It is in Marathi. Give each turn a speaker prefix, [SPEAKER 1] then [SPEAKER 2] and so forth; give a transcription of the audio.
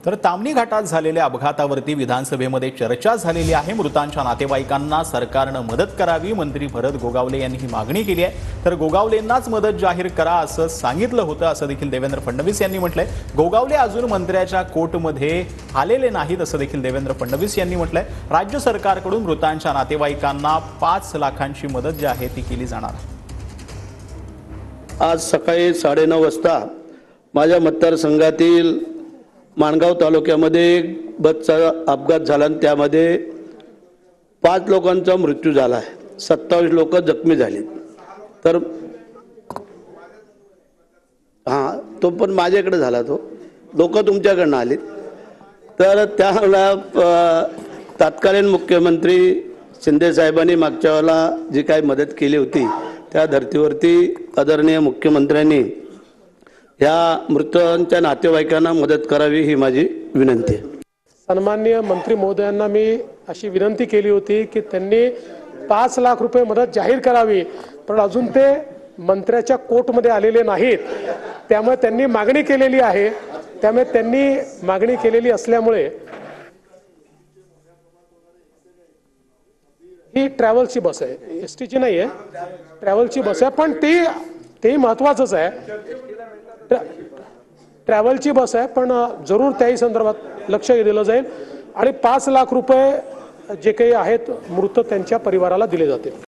[SPEAKER 1] तर तामणी घाटात झालेल्या अपघातावरती विधानसभेमध्ये चर्चा झालेली आहे। मृतांच्या नातेवाईकांना सरकारने मदत करावी, मंत्री भरत गोगावले यांनी ही मागणी केली आहे। तर गोगावलेंनाच मदत जाहीर करा असं सांगितलं होतं असं देखील देवेंद्र फडणवीस यांनी म्हटलंय। गोगावले अजून मंत्र्याच्या कोर्टमध्ये आलेले नाहीत असं देखील देवेंद्र फडणवीस यांनी म्हटलंय। राज्य सरकारकडून मृतांच्या नातेवाईकांना 5 लाखांची मदत जी आहे ती केली जाणार आहे।
[SPEAKER 2] आज सकाळी 9:30 वाजता माझ्या मतदारसंघातील माणगाव तालुक्यामध्ये बसचा अपघात झाला आणि त्यामध्ये 5 लोकांचा मृत्यू झाला आहे, 27 लोक जखमी झाले। तर तो पण माझ्याकडे झाला, तो लोक तुमच्याकडनं आले। तर त्याला तत्कालीन मुख्यमंत्री शिंदे साहेबांनी मागच्या वेळेला जी काही मदत केली होती त्या धर्तीवरती आदरणीय मुख्यमंत्र्यांनी या मृतांच्या नातेवाईकांना मदत करावी ही माझी विनंती आहे।
[SPEAKER 3] सन्माननीय मंत्री महोदयांना मी अशी विनंती केली होती की त्यांनी 5 लाख रुपये मदत जाहीर करावी, पण अजून ते मंत्र्याच्या कोर्टमध्ये आलेले नाहीत। त्यामुळे त्यांनी मागणी केलेली आहे। त्यामुळे त्यांनी मागणी केलेली असल्यामुळे ही ट्रॅव्हलची बस आहे, एसटीची नाही आहे, ट्रॅव्हलची बस आहे। पण ते महत्त्वाचंच आहे, ट्रॅव्हलची बस आहे, पण जरूर त्याही संदर्भात लक्ष दिलं जाईल आणि 5 लाख रुपये जे काही आहेत मृत त्यांच्या परिवाराला दिले जातील।